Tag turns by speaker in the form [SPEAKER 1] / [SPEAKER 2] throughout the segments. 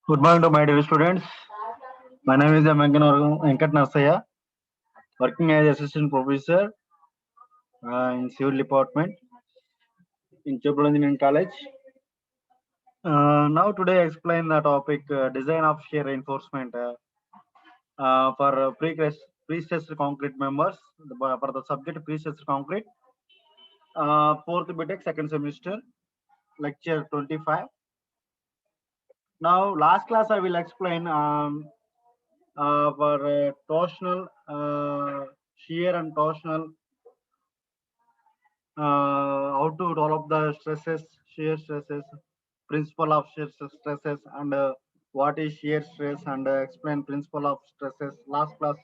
[SPEAKER 1] Good morning to my dear students. My name is Venkat Nasaya, working as assistant professor in civil department in Chopra Engineering College. Now today I explain the topic design of shear reinforcement for pre-stressed concrete members for the subject pre-stressed concrete. Fourth BTech second semester lecture 25. Now last class I will explain for torsional shear and torsional how to develop the stresses, shear stresses, principle of shear stresses, and what is shear stress, and explain principle of stresses. Last class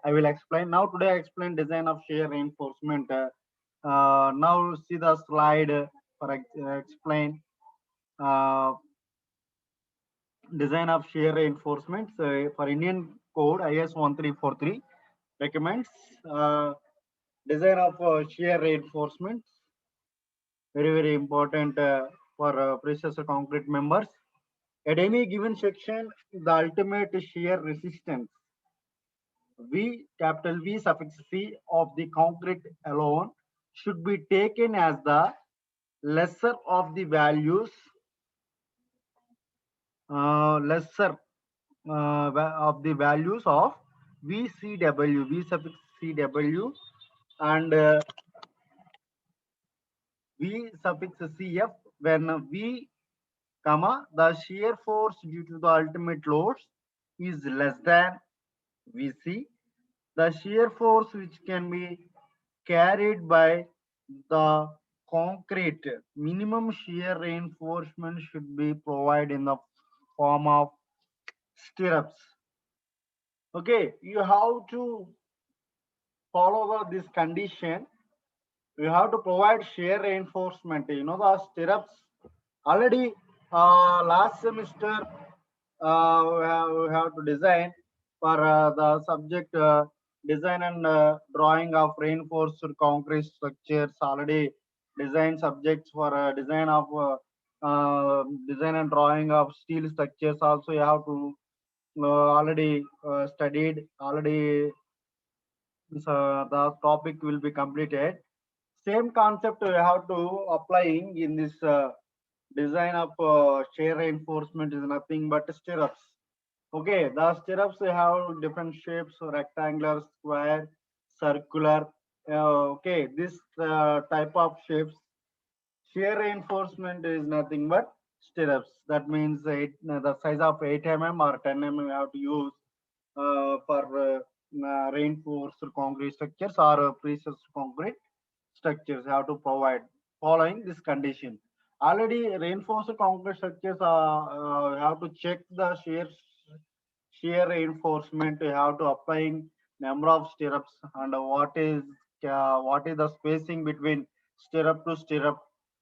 [SPEAKER 1] I will explain. Now today I explain design of shear reinforcement. Now see the slide for explain uh, design of shear reinforcements for Indian Code IS 1343 recommends design of shear reinforcements very important for precious concrete members. At any given section, the ultimate shear resistance V capital V suffix C of the concrete alone should be taken as the lesser of the values of the values of VCW V suffix CW and V suffix CF when V comma the shear force due to the ultimate loads is less than Vc. The shear force which can be carried by the concrete minimum shear reinforcement should be provided in the form of stirrups. Okay, you have to follow this condition. You have to provide shear reinforcement. You know the stirrups already last semester we have to design for the subject design and drawing of reinforced concrete structures. Already design subjects for design of design and drawing of steel structures. Also, you have to already studied. Already the topic will be completed. Same concept we have to applying in this design of shear reinforcement is nothing but stirrups. Okay, the stirrups have different shapes: rectangular, square, circular. Okay, this type of shapes. Shear reinforcement is nothing but stirrups. That means the size of 8 mm or 10 mm we have to use for reinforced concrete structures or precast concrete structures. Have to provide following this condition. Already reinforced concrete structures have to check the shear reinforcement. You have to applying number of stirrups and what is the spacing between stirrup to stirrup.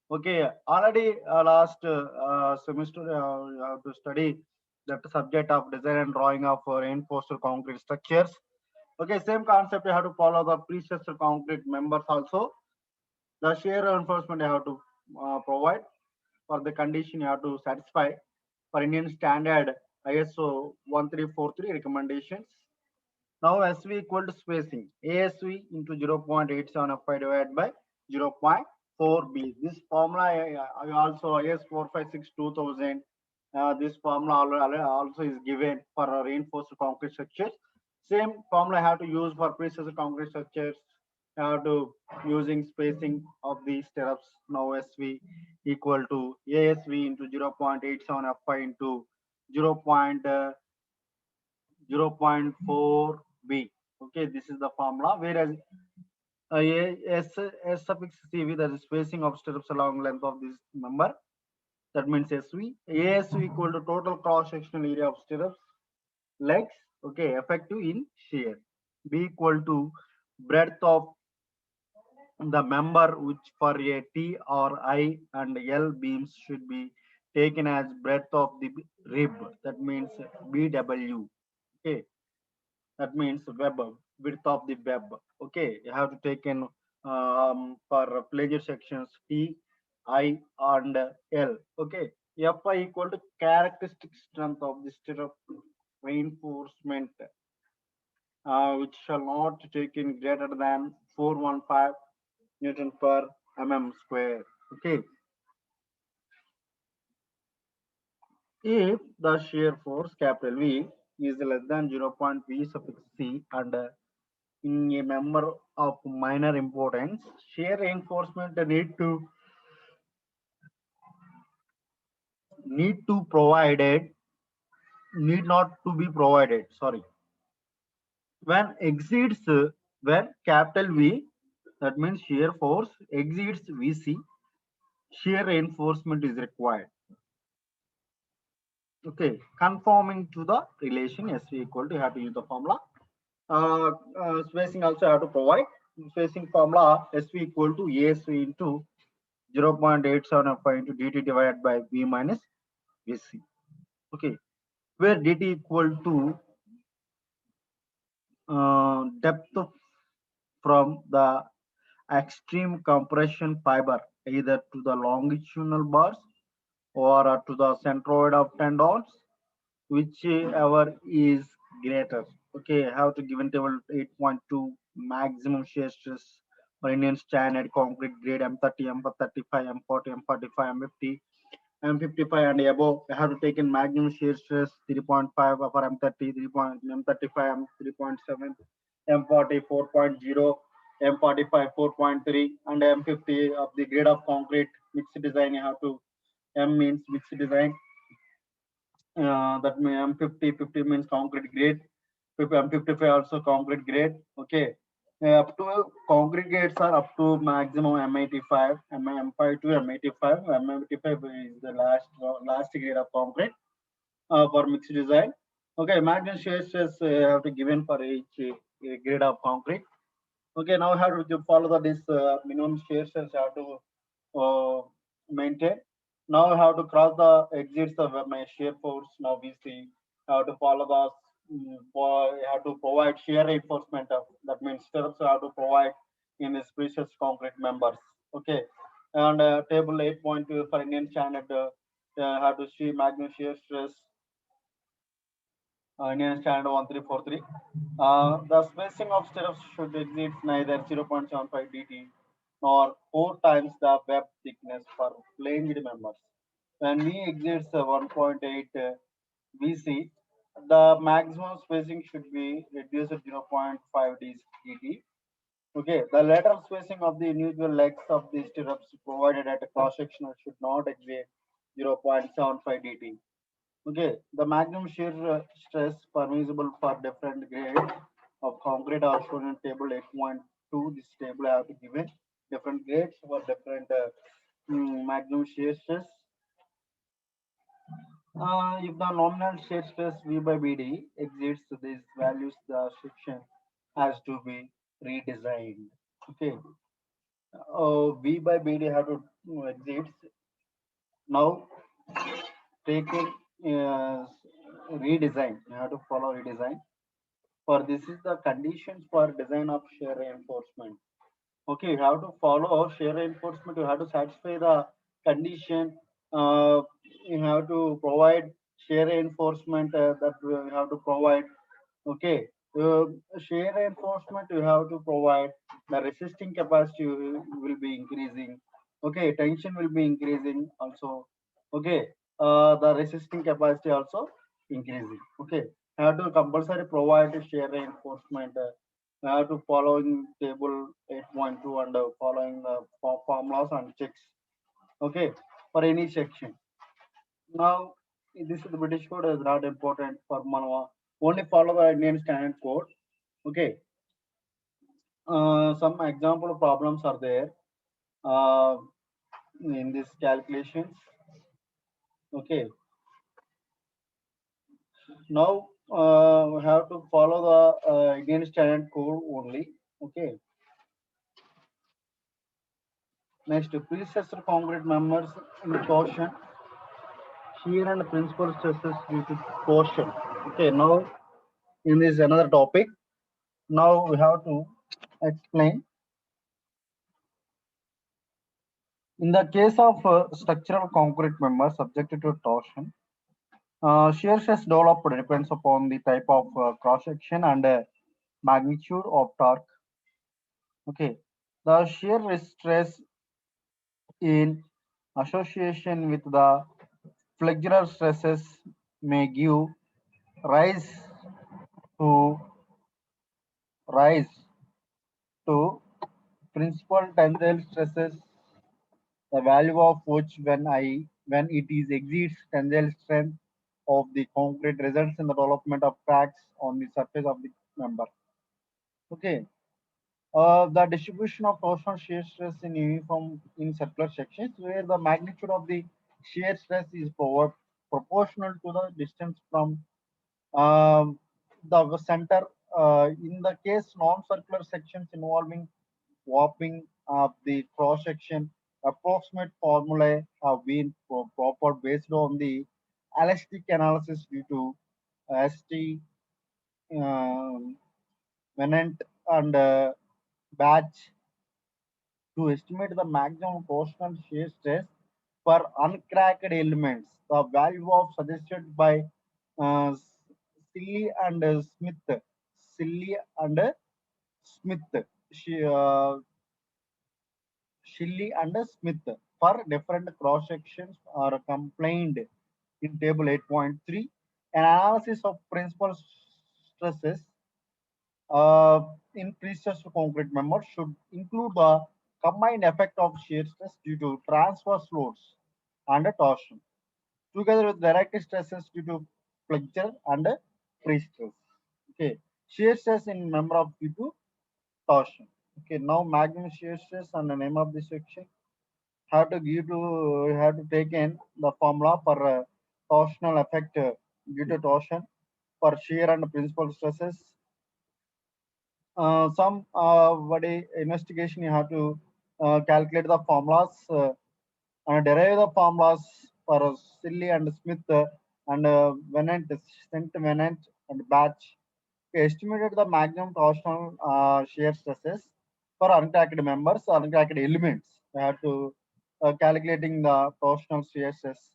[SPEAKER 1] Okay, already last semester you have to study that subject of design and drawing of reinforced concrete structures. Okay, same concept you have to follow the pre-stressed concrete members also. The shear reinforcement you have to provide for the condition you have to satisfy for Indian standard ISO 1343 recommendations. Now SV equal to spacing ASV into 0.87 divided by 0.4B. This formula I also IS 456 2000. This formula also is given for reinforced concrete structures. Same formula I have to use for precise concrete structures. I have to using spacing of the stirrups. Now SV equal to ASV into 0.87 FI into 0.4B. Okay, this is the formula. Whereas S suffix CV, that is spacing of stirrups along length of this number. That means SV. ASV equal to total cross sectional area of stirrups legs. Okay, effective in shear. B equal to breadth of the member, which for a T or I and L beams should be taken as breadth of the rib. That means BW. Okay, that means web, width of the web. Okay, you have to take in for pleasure sections T, I and L. Okay, Fy equal to characteristic strength of the stirrup reinforcement, which shall not take in greater than 415 Newton per mm square. Okay. If the shear force capital V is less than 0.V suffix C and in a member of minor importance, shear reinforcement need provided need not to be provided. Sorry, when exceeds when capital V, that means shear force exceeds VC, shear reinforcement is required. Okay, conforming to the relation SV equal to, you have to use the formula. Spacing also have to provide. Spacing formula SV equal to ASV into 0.875 into dt divided by V minus VC. Okay, where dt equal to depth from the extreme compression fiber either to the longitudinal bars or to the centroid of tendons, whichever is greater. Okay, I have to given table 8.2 maximum shear stress for Indian standard concrete grade M30, M35, M40, M45, M50, M55 and above. I have to take in maximum shear stress 3.5 for M30, 3. M35, M3.7, M40 4.0, M45 4.3, and M50 of the grade of concrete mixed design. You have to M means mixed design. That means M50 means concrete grade. M55 also concrete grade. Okay. Up to concrete grades are up to maximum M85, M5 to M85. M85 is the last grade of concrete for mixed design. Okay, maximum shear stress have to given for each grade of concrete. Okay, now how to follow this minimum shear stress have to maintain. Now I have to cross the exits of my shear force. Now we see how to follow the have to provide shear reinforcement of, that means stirrups have to provide in this precious concrete members. Okay, and table 8.2 for Indian standard have to see maximum shear stress. Indian standard 1343. The spacing of stirrups should exceed neither 0.75 dt nor 4 times the web thickness for flanged members. When V exceeds 1.8 VC, the maximum spacing should be reduced to 0.5 dt. Okay, the lateral spacing of the individual legs of the stirrups provided at a cross sectional should not exceed 0.75 dt. Okay, the maximum shear stress permissible for different grades of concrete are shown in table 8.2. This table I have to given different grades for different maximum shear stress. If the nominal shear stress V by BD exceeds these values, the section has to be redesigned. Okay, V by BD have to exceeds. Now taking redesign, you have to follow redesign. For this is the conditions for design of shear reinforcement. Okay, you have to follow shear reinforcement. You have to satisfy the condition. You have to provide shear reinforcement that you have to provide. Okay, shear reinforcement you have to provide. The resisting capacity will be increasing. Okay, tension will be increasing also. Okay, the resisting capacity also increasing. Okay, have to compulsory provide shear reinforcement. Have to following table 8.2 and following the formulas and checks. Okay, for any section. Now, this is the British code is not important for Manava. Only follow the Indian standard code. Okay. Some example problems are there in this calculations. Okay. Now we have to follow the Indian standard code only. Okay. Next, predecessor concrete members in torsion, shear and principal stresses due to torsion. Okay. Now, in this another topic. Now we have to explain In the case of structural concrete member subjected to torsion, shear stress developed depends upon the type of cross section and magnitude of torque. Okay, the shear stress in association with the flexural stresses may give rise to rise to principal tensile stresses, the value of which when it is exceeds tensile strength of the concrete results in the development of cracks on the surface of the member. Okay. The distribution of torsional shear stress in uniform in circular sections where the magnitude of the shear stress is proportional to the distance from the center. In the case non-circular sections involving warping of the cross section, approximate formulae have been proper based on the elastic analysis due to ST, um, Venant and Batch to estimate the maximum torsional shear stress for uncracked elements. The value of suggested by uh, Silly and Smith, Silly and Smith, Sh- uh, Shilly and Smith for different cross sections are complained in table 8.3. An analysis of principal stresses in pre-stressed concrete members should include the combined effect of shear stress due to transverse loads and torsion, together with direct stresses due to flexure and pre-stress. Okay, shear stress in member of due to torsion. Okay, now maximum shear stress and the name of the section have to take in the formula for torsional effect due to torsion for shear and principal stresses. Some what investigation you have to calculate the formulas and derive the formulas for Silly and Smith and Venant, Saint Venant and Batch. We estimated the maximum torsional shear stresses for uncracked members, uncracked elements. We have to calculating the torsional shear stress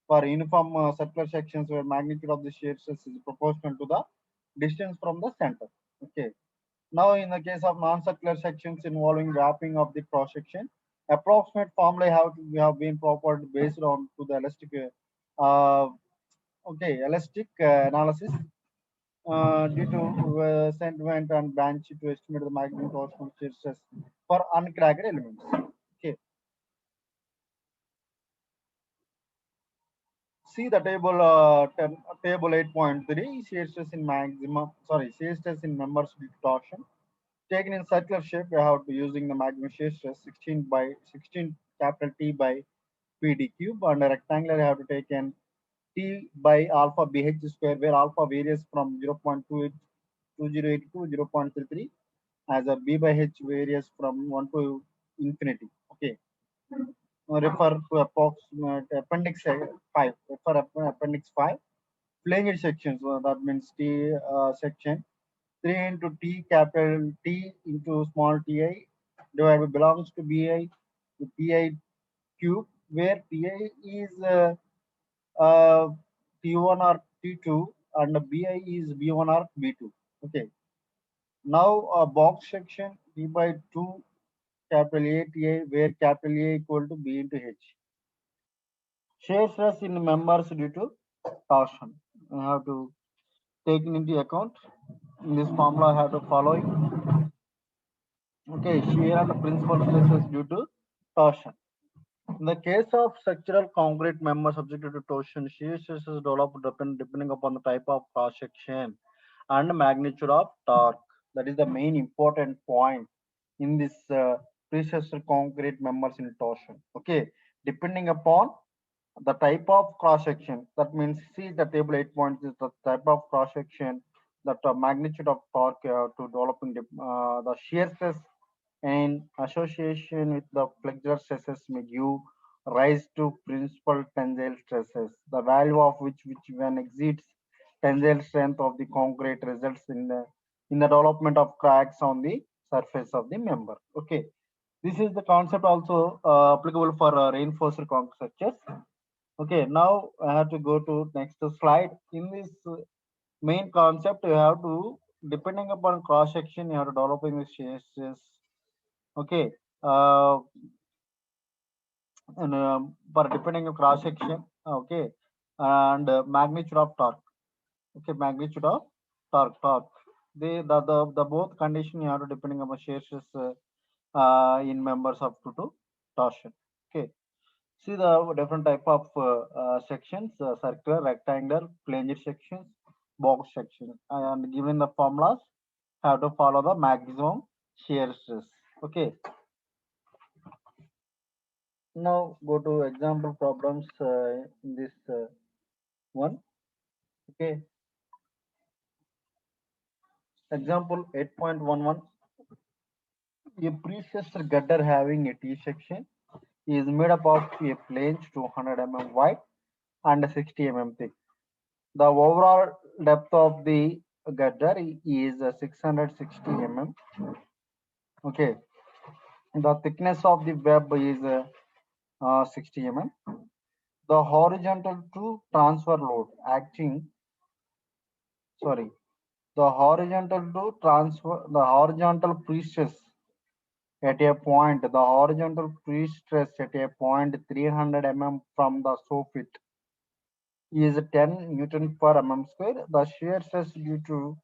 [SPEAKER 1] for uniform circular sections where magnitude of the shear stress is proportional to the distance from the center. Okay. Now, in the case of non-circular sections involving wrapping of the cross section, approximate formulae have been proposed based on to the elastic elastic analysis due to sentiment and branch to estimate the maximum torsional shear stress for uncracked elements. Okay, see the table table 8.3 shear stress in maximum shear stress in members due to torsion. Taken in circular shape, we have to using the maximum shear stress 16 by 16 capital T by PD cube, and a rectangular we have to take in T by alpha BH square, where alpha varies from 0.2080 to 0.33, as a B by H varies from 1 to infinity. Okay. Refer to approximate appendix 5. Refer appendix 5. Flange sections, that means T section 3 into T capital T into small ti divided by belongs to Bi to Pi cube, where Pi is uh, T1 or T2 and Bi is B1 or B2. Okay. Now box section T by 2 capital A Ti, where capital A equal to B into H. Shear stress in members due to torsion. We have to take into account. In this formula, I have to follow. Okay, shear and principal stresses due to torsion. In the case of structural concrete member subjected to torsion, shear stresses develop depending upon the type of cross section and magnitude of torque. That is the main important point in this pre-stressed concrete members in torsion. Okay, depending upon the type of cross section. That means see the table 8 points is the type of cross section, that magnitude of torque to developing the shear stress and association with the flexural stresses may give rise to principal tensile stresses, the value of which when exceeds tensile strength of the concrete results in the development of cracks on the surface of the member. Okay, This is the concept also applicable for reinforced concrete structures. Okay, now I have to go to next slide. In this main concept, you have to, depending upon cross section, you have to developing the shears. Okay, uh, and for depending on cross section. Okay, and magnitude of torque. Okay, magnitude of torque. The both condition you have to depending upon shears in members of to torsion. Okay. See the different type of sections, circular, rectangular, planar sections, box sections, and given the formulas, have to follow the maximum shear stress. Okay. Now go to example problems in this one. Okay. Example 8.11. A precious gutter having a T section is made up of a plane 200 mm wide and 60 mm thick. The overall depth of the gutter is 660 mm. Okay. The thickness of the web is 60 mm. The horizontal to transfer load acting, sorry, the horizontal to transfer, the horizontal pre-stress at a point, the horizontal pre-stress at a point 300 mm from the soffit is 10 Newton per mm square. The shear stress due to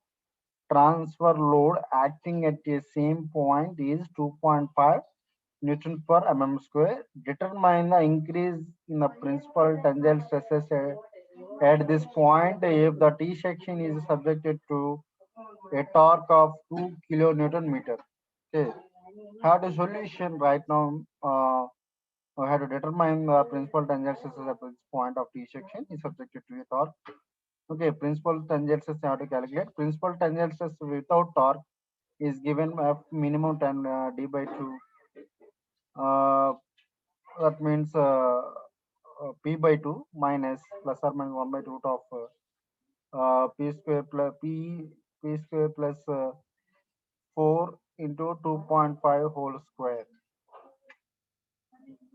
[SPEAKER 1] transfer load acting at the same point is 2.5 Newton per mm square. Determine the increase in the principal tensile stresses at this point if the T section is subjected to a torque of 2 kilonewton meter. Okay. How the solution right now? We have to determine the principal tangent stresses at this point of T section is subjected to a torque. Okay, principal tangent stress you have to calculate. Principal tangent stress without torque is given at minimum 10 d by 2. That means p by 2 minus plus or minus 1 by 2 of p square plus p square plus 4 into 2.5 whole square.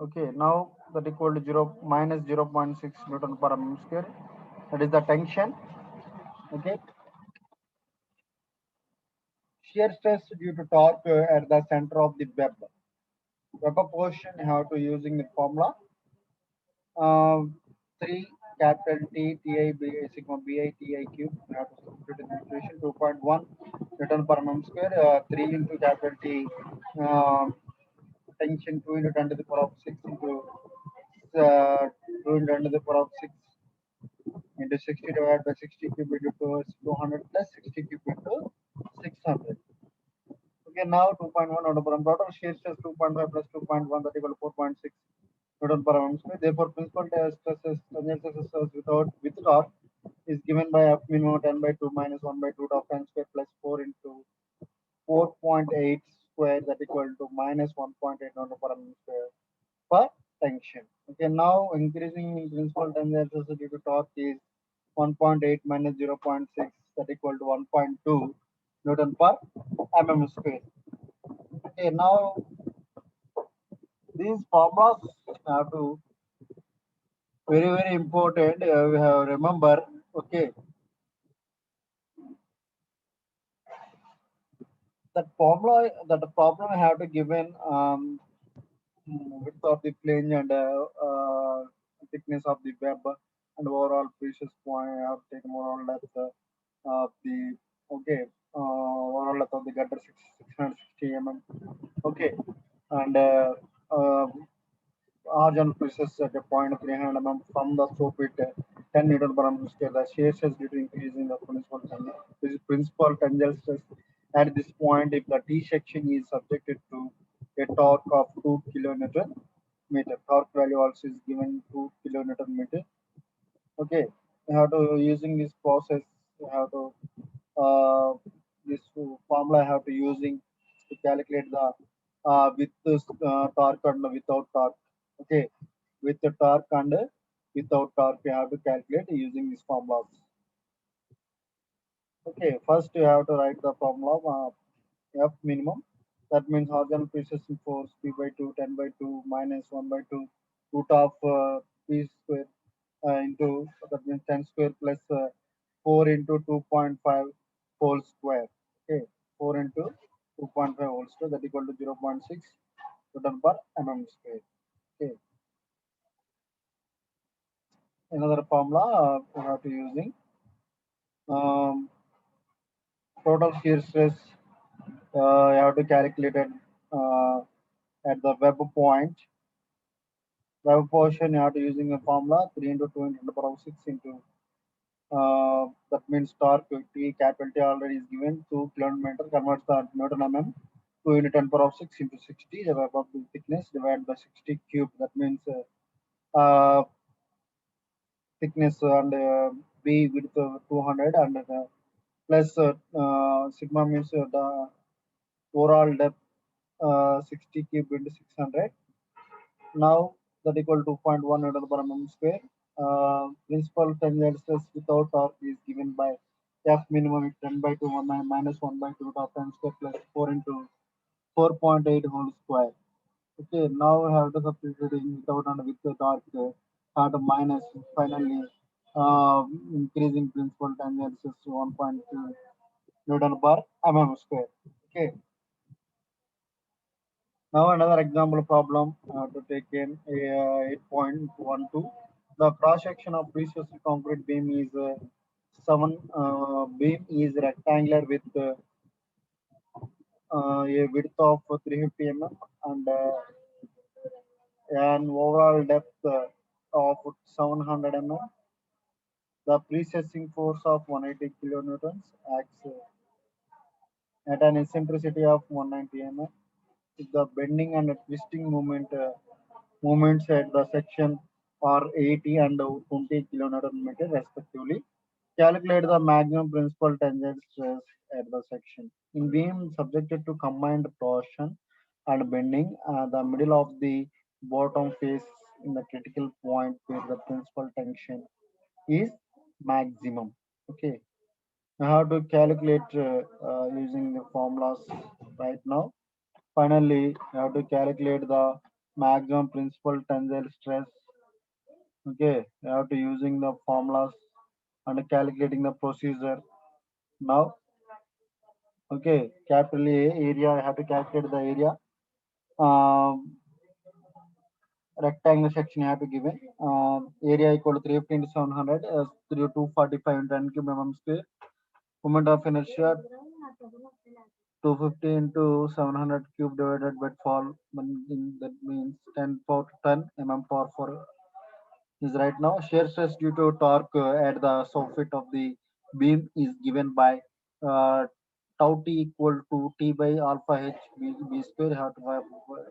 [SPEAKER 1] Okay, now that equal to 0 minus 0.6 Newton per mm square. That is the tension. Okay, shear stress due to torque at the center of the web. Web portion have to using the formula 3 capital T T I B sigma B I T I cube. We have to substitute in the equation 2.1 Newton per mm square. 3 into capital T tension 2 into 10 to the power of 6 into 2 into 10 to the power of 6 into 60 divided by 60 cube into 200 plus 60 cube into 600. Okay, now 2.1 Newton per mm. Total shear stress 2.5 plus 2.1 that equal to 4.6 Newton per mm square. Therefore, principal stresses, tangent stresses without with torque is given by F minimum 10 by 2 minus 1 by 2 of n square plus 4 into 4.8 square that equal to minus 1.8 Newton per mm square per tension. Okay, now increasing in principal tangent stress due to torque is 1.8 minus 0.6 that equal to 1.2 Newton per mm square. Okay, now these formulas have to very important. We have remember. Okay, that formula that the problem I have to given width of the plane and thickness of the web and overall precious point. I have taken overall length of the okay overall length of the gutter 660 mm. Okay, and horizontal pressures at a point 300 mm from the soffit 10 Newton per mm square. The shear stress due to increase in the principal tensile stress at this point if the T section is subjected to a torque of 2 kilonewton meter. Torque value also is given 2 kilonewton meter. Okay, you have to using this process. You have to this formula I have to using to calculate the with this torque and without torque. Okay, with the torque and without torque, you have to calculate using these formulas. Okay, first you have to write the formula F minimum That means horizontal precessing force P by 2, 10 by 2 minus 1 by 2 root of P square into, that means 10 square plus 4 into 2.5 whole square. Okay, 4 into 2.5 whole square, that equal to 0.6 Newton per mm square. Okay, another formula we have to using um, total shear stress. You have to calculate it uh, at the web point. Web portion you have to using a formula 3 into 2 into the power of 6 into that means torque T capital T already is given 2 kilometer converts the Newton mm 2 into 10 power of 6 into 60 divided by the thickness divided by 60 cube, that means thickness and B width 200 and plus sigma means the overall depth 60 cube into 600. Now that equal to 2.1 Newton per mm square. Principal tangent stress without torque is given by F minimum is 10 by 2 1 minus 1 by 2 of m square plus 4 into 4.8 whole square. Okay, now we have to substitute in without and with the torque. Have to minus finally increasing principal tangent stress to 1.2 Newton per mm square. Okay. Now another example problem to take in 8.12. The cross section of precious concrete beam is 7 beam is rectangular with a width of 350 mm and an overall depth of 700 mm. The precessing force of 180 kilonewtons acts at an eccentricity of 190 mm. If the bending and twisting moments at the section are 80 and 20 kilonewton meter respectively. Calculate the maximum principal tangent stress at the section. In beam subjected to combined torsion and bending, the middle of the bottom face in the critical point where the principal tension is maximum. Okay, I have to calculate using the formulas right now. Finally, you have to calculate the maximum principal tensile stress. Okay, you have to using the formulas and calculating the procedure. Now, okay, capital A area, I have to calculate the area. Um, Rectangle section you have to give it. Area equal to 350 into 700, 245 into 10 cube mm square. Moment of inertia 250 into 700 cube divided by fall. That means 10 power to 10 mm power 4 is right now. Shear stress due to torque at the soffit of the beam is given by uh, tau t equal to T by alpha h b square. Have to have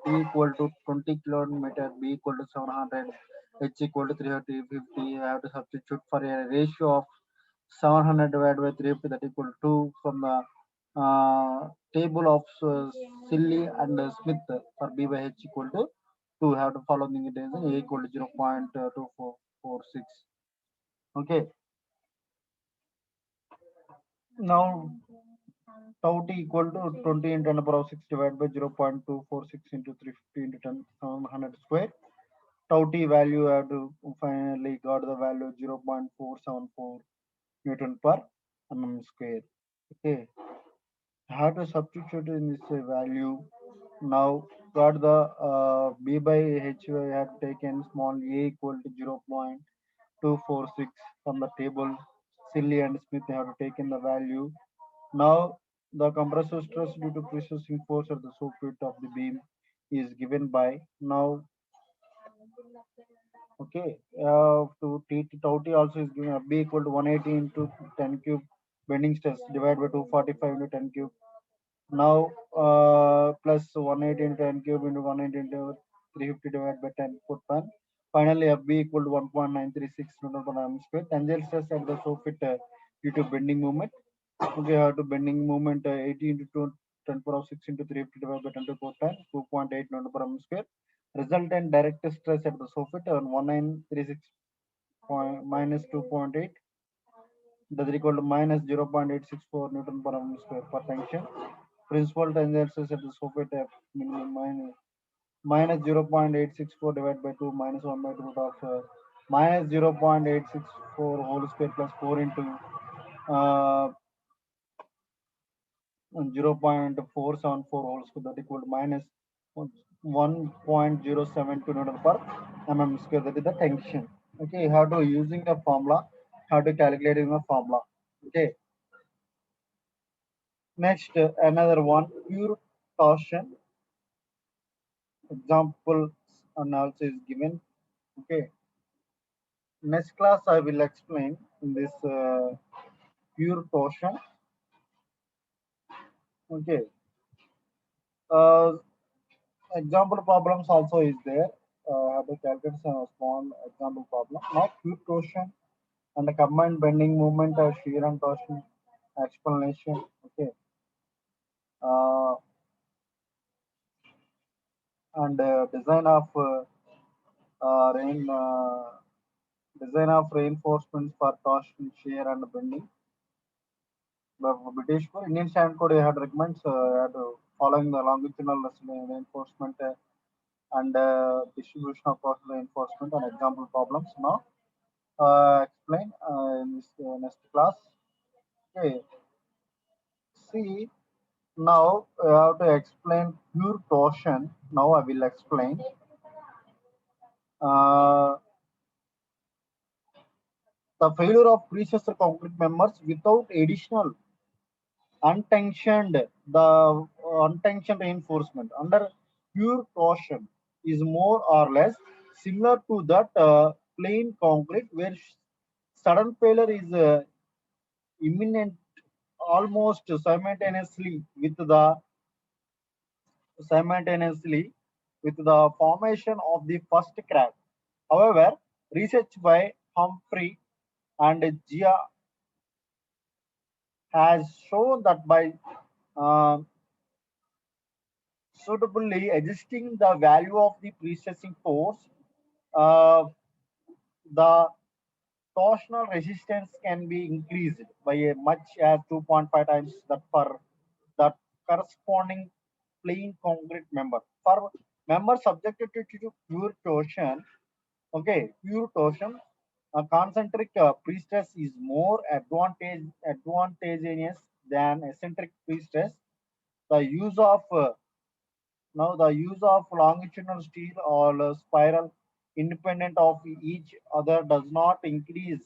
[SPEAKER 1] T equal to 20 kilometer, B equal to 700, H equal to 350. Have to substitute for a ratio of 700 divided by 350, that equal to 2 from the table of Silly and Smith for B by H equal to 2. Have to follow the details. A equal to 0.2446. Okay. Now tau t equal to 20 into 10 to the power of 6 divided by 0.246 into 350 into 10 100 square. Tau t value have to finally got the value 0.474 Newton per mm square. Okay. How to substitute in this value. Now got the B by H I have taken small a equal to 0.246 from the table. Silly and Smith have taken the value. Now the compressive stress due to pressing force at the soffit of the beam is given by now. Okay, to tau t also is given B equal to 180 into 10 cube bending stress divided by 245 into 10 cube. Now plus 180 into 10 cube into 180 into 350 divided by 10 foot ton. Finally, FB equal to 1.936 Newton per mm square. Tensile stress at the soffit due to bending moment. Okay, have to bending moment 80 into 2, 10 power of 6 into 350 divided by 10 to the fourth time, 2.8 Newton per mm square. Resultant direct stress at the soffit on 1936 minus 2.8, that is equal to minus 0.864 Newton per mm square per tension. Principal tendencies at the Soviet F minus 0.864 divided by 2 minus 1 by 2 root of minus 0.864 whole square plus 4 into uh, 0.474 whole square, that equal to minus 1.072 Newton per mm square. That is the tension. Okay, you have to using the formula, how to calculate in the formula. Okay, next another one, pure torsion example analysis is given. Okay, next class I will explain in this pure torsion. Okay, uh, example problems also is there. How to calculate a small example problem. Now pure torsion and the combined bending moment of shear and torsion explanation. Okay, uh, and rain design of reinforcements for torsion, shear, and bending. The British Code, Indian Standard Code had recommends had, following the longitudinal reinforcement and distribution of torsion reinforcement and example problems. Now explain in this next class. Okay, see, now I have to explain pure torsion. Now I will explain. Uh, the failure of precursor concrete members without additional untensioned untensioned reinforcement under pure torsion is more or less similar to that plain concrete where sudden failure is imminent almost simultaneously with the formation of the first crack. However, research by Humphrey and Gia has shown that by uh, suitably adjusting the value of the precessing force, uh, the torsional resistance can be increased by a much as 2.5 times that for the corresponding plain concrete member. For members subjected to pure torsion, okay, pure torsion, concentric pre-stress is more advantageous than eccentric pre-stress. The use of Now the use of longitudinal steel or spiral independent of each other does not increase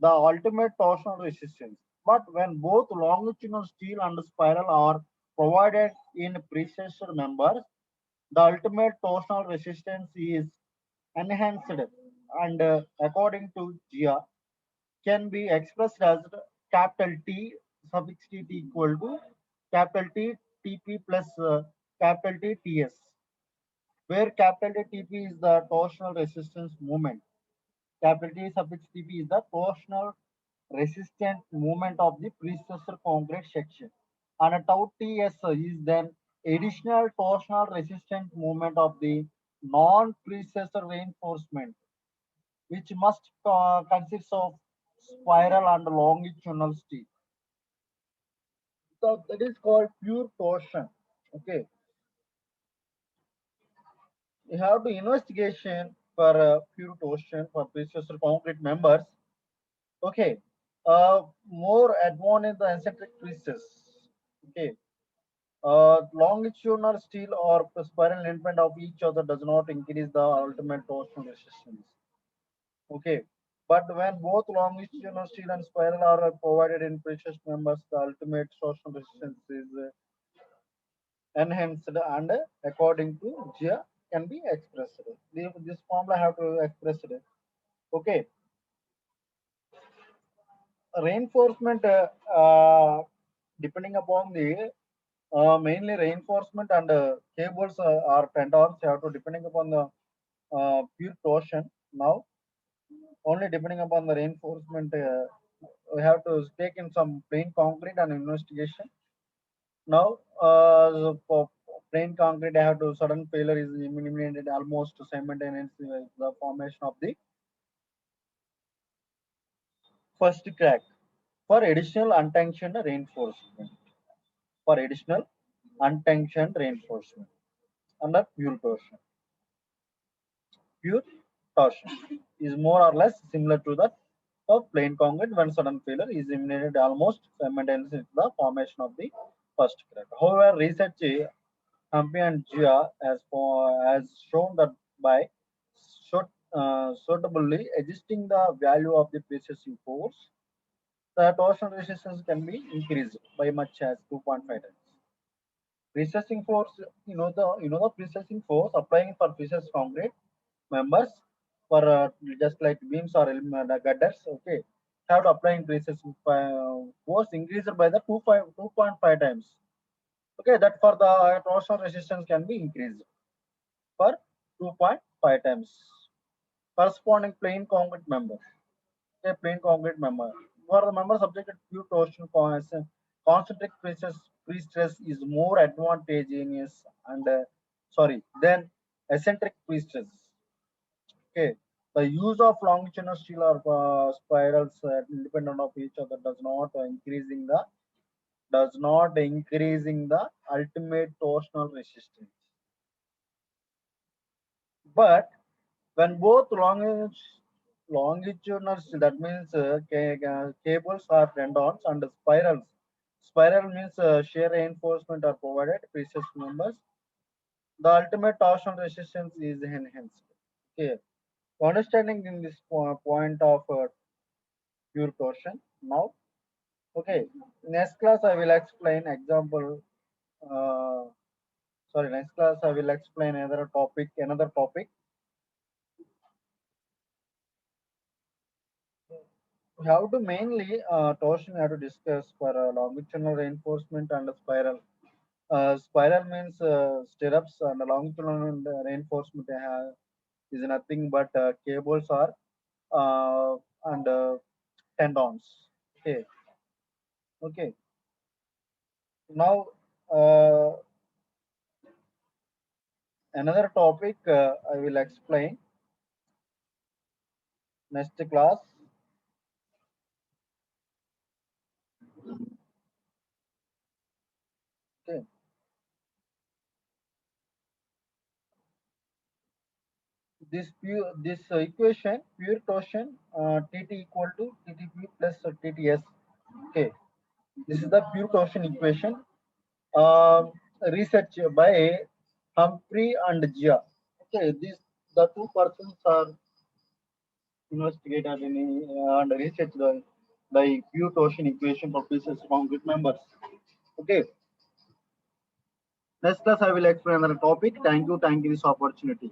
[SPEAKER 1] the ultimate torsional resistance. But when both longitudinal steel and spiral are provided in precessor members, the ultimate torsional resistance is enhanced and according to Gia can be expressed as capital T suffix T equal to capital T TP plus capital T TS, where capital T TP is the torsional resistance moment. Capital T suffix TP is the torsional resistant moment of the precursor concrete section. And a tau TS is then additional torsional resistant moment of the non-precursor reinforcement, which must consist of spiral and longitudinal steel. So that is called pure torsion. Okay, you have to investigation for pure torsion for precursor concrete members. Okay, more advanced in the eccentric pieces. Okay, longitudinal steel or spiral independent of each other does not increase the ultimate torsion resistance. Okay, but when both longitudinal steel and spiral are provided in precious members, the ultimate torsion resistance is enhanced and according to Gia can be expressed. This formula have to express it. Okay, reinforcement depending upon the mainly reinforcement and cables or tendons have to depending upon the pure torsion. Now only depending upon the reinforcement we have to take in some plain concrete and investigation. Now for plain concrete I have to sudden failure is eliminated almost simultaneously with the formation of the first crack. for additional untensioned reinforcement. For additional untensioned reinforcement under pure torsion. Pure torsion is more or less similar to that of plain concrete when sudden failure is imminent almost simultaneously with the formation of the first crack. However, research Humphrey and Gia has shown that by suitably adjusting the value of the precessing force, the torsion resistance can be increased by much as 2.5 times. Precessing force, the precessing force applying for precess concrete members for just like beams or gutters, okay, have to apply precessing force increased by the 2.5 times. Okay, that for the torsion resistance can be increased for 2.5 times. Corresponding plain concrete member. A plain concrete member. For the member subjected to pure torsion, concentric pre-stress is more advantageous and than eccentric pre-stress. Okay. The use of longitudinal steel or spirals independent of each other does not increasing the ultimate torsional resistance. But when both longitudinal, that means cables are tendons and spirals. Spiral means shear reinforcement are provided, precious numbers. The ultimate torsion resistance is enhanced. Okay. Understanding in this point of pure torsion. Now, okay. Next class I will explain example. Uh, next class I will explain another topic. We have to mainly torsion we have to discuss for longitudinal reinforcement and spiral. Spiral means stirrups and longitudinal reinforcement is nothing but cables or and tendons. Okay. Okay. Now another topic I will explain next class. Okay. This equation pure torsion TT equal to TTP plus TTS. Okay, this is the pure torsion equation. Research by Humphrey and Gia. Okay, these the two persons are investigated and research the pure torsion equation for pieces concrete members. Okay, next class I will explain another topic. Thank you this opportunity.